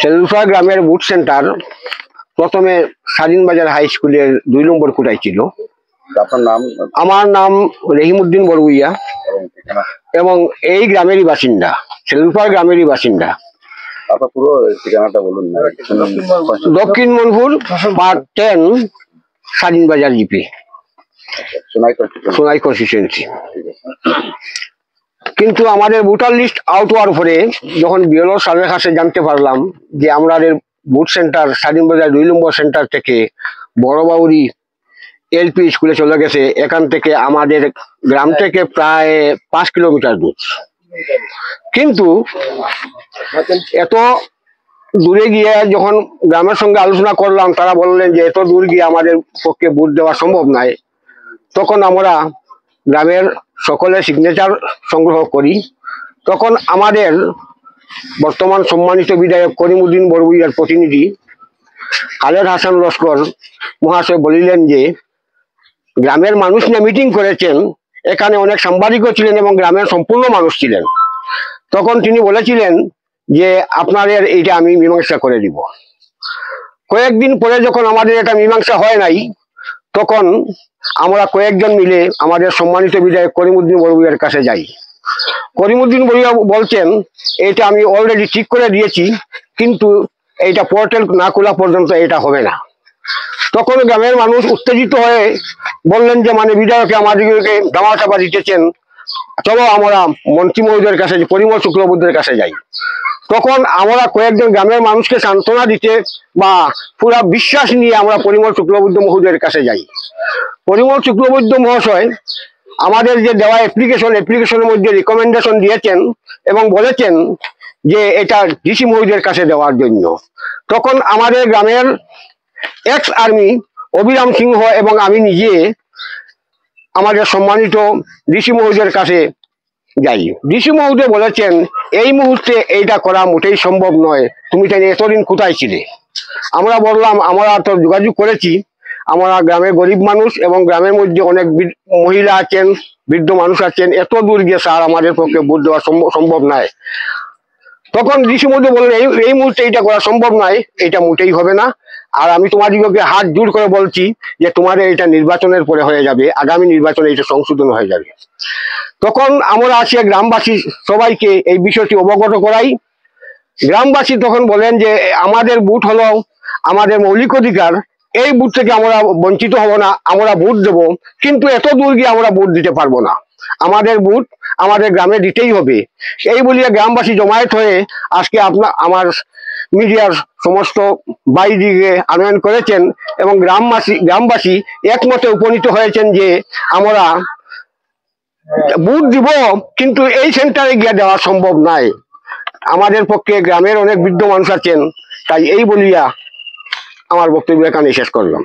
সেলুফা গ্রামের booth centre প্রথমে স্বাধীনবাজার high স্কুলের 2 নম্বর কোটায় ছিল। আপনার নাম? আমার নাম রহিমউদ্দিন বড়ভুইয়া এবং এই গ্রামেরই বাসিন্দা, সেলুফা গ্রামেরই বাসিন্দা। আপনার পুরো ঠিকানাটা বলুন। Dakshin Monpur part 10 Swadhinbazar GP, Sonai constituency. কিন্তু আমাদের ভোটার লিস্ট আউট হওয়ার পরে যখন বিএলও সাহেবের কাছে জানতে পারলাম যে আমাদের বুথ সেন্টার স্বাধীনবাজার 2 নম্বর সেন্টার থেকে বড়বাউরি এলপি স্কুলে চলে গেছে, এখান থেকে আমাদের গ্রাম থেকে প্রায় 5 কিলোমিটার দূর। কিন্তু এত দূরে গিয়ে যখন গ্রামের সঙ্গে আলোচনা করলাম, তারা বললেন যে এত দূর গিয়ে আমাদের পক্ষে ভোট দেওয়া সম্ভব নয়। তখন আমরা গ্রামের সকলের সিগনেচার সংগ্রহ করি। তখন আমাদের বর্তমান সম্মানিত বিধায়ক করিমউদ্দিন বড়ভুইয়ার প্রতিনিধি খালেদ হাসান লস্কর মহাশয় বলিলেন যে গ্রামের মানুষ নিয়ে মিটিং করেছেন, এখানে অনেক সাংবাদিকও ছিলেন এবং গ্রামের সম্পূর্ণ মানুষ ছিলেন। তখন তিনি বলেছিলেন যে আপনাদের এইটা আমি মীমাংসা করে দিব। কয়েকদিন পরে যখন আমাদের এটা মীমাংসা হয় নাই, তখন আমরা কয়েকজন মিলে আমাদের সম্মানিত বিধায়ক করিমউদ্দিন বড়ভুইয়ার কাছে যাই। করিমউদ্দিন বড়ভুইয়া বলছেন এটা আমি অলরেডি ঠিক করে দিয়েছি, কিন্তু এইটা পোর্টাল না খোলা পর্যন্ত এটা হবে না। তখন গ্রামের মানুষ উত্তেজিত হয়ে বললেন যে মানে বিধায়কে আমাদেরকে ধামাচাপা দিতেছেন, চলো আমরা মন্ত্রী মহোদয়ের কাছে, পরিমল শুক্লবৈদ্যের কাছে যাই। তখন আমরা কয়েকজন গ্রামের মানুষকে সান্ত্বনা দিতে বা পুরা বিশ্বাস নিয়ে আমরা পরিমল শুক্লবৈদ্য মহোদয়ের কাছে যাই। পরিমল শুক্লবৈদ্য মহাশয় আমাদের যে দেওয়া অ্যাপ্লিকেশনের মধ্যে রিকমেন্ডেশন দিয়েছেন এবং বলেছেন যে এটা ডিসি মহোদয়ের কাছে দেওয়ার জন্য। তখন আমাদের গ্রামের এক্স আর্মি অভিরাম সিংহ এবং আমি নিজে আমাদের সম্মানিত ডিসি মহোদয়ের কাছে যাই। ডিসি মহোদয় বলেছেন এই মুহূর্তে এইটা করা মোটেই সম্ভব নয়, তুমি তাই এতদিন কোথায় ছিলে? আমরা বললাম আমরা তো যোগাযোগ করেছি, আমরা গ্রামের গরিব মানুষ এবং গ্রামের মধ্যে অনেক মহিলা আছেন, বৃদ্ধ মানুষ আছেন, এত দূর গিয়ে স্যার আমাদের পক্ষে ভোট দেওয়া সম্ভব নয়। তখন ডিসি মহোদয় বললেন এই মুহূর্তে এটা করা সম্ভব নয়, এটা মোটেই হবে না। আর আমি তোমাদেরকে হাত জোড় করে বলছি যে তোমাদের এটা নির্বাচনের পরে হয়ে যাবে, আগামী নির্বাচনে এটা সংশোধন হয়ে যাবে। তখন আমরা আসে গ্রামবাসী সবাইকে এই বিষয়টি অবগত করাই। গ্রামবাসী তখন বলেন যে আমাদের ভোট হলো আমাদের মৌলিক অধিকার, এই ভোট থেকে আমরা বঞ্চিত হব না, আমরা ভোট দেব, কিন্তু এত দূর গিয়ে আমরা ভোট দিতে পারবো না, আমাদের ভোট আমাদের গ্রামে দিতেই হবে। এই বলিয়া গ্রামবাসী জমায়েত হয়ে আজকে আমার মিডিয়ার সমস্ত ভাইদিকে আনয়ন করেছেন এবং গ্রামবাসী একমতে উপনীত হয়েছেন যে আমরা ভোট দিব, কিন্তু এই সেন্টারে গিয়ে দেওয়া সম্ভব নয়, আমাদের পক্ষে গ্রামের অনেক বৃদ্ধ মানুষ আছেন। তাই এই বলিয়া আমার বক্তব্য এখানে শেষ করলাম।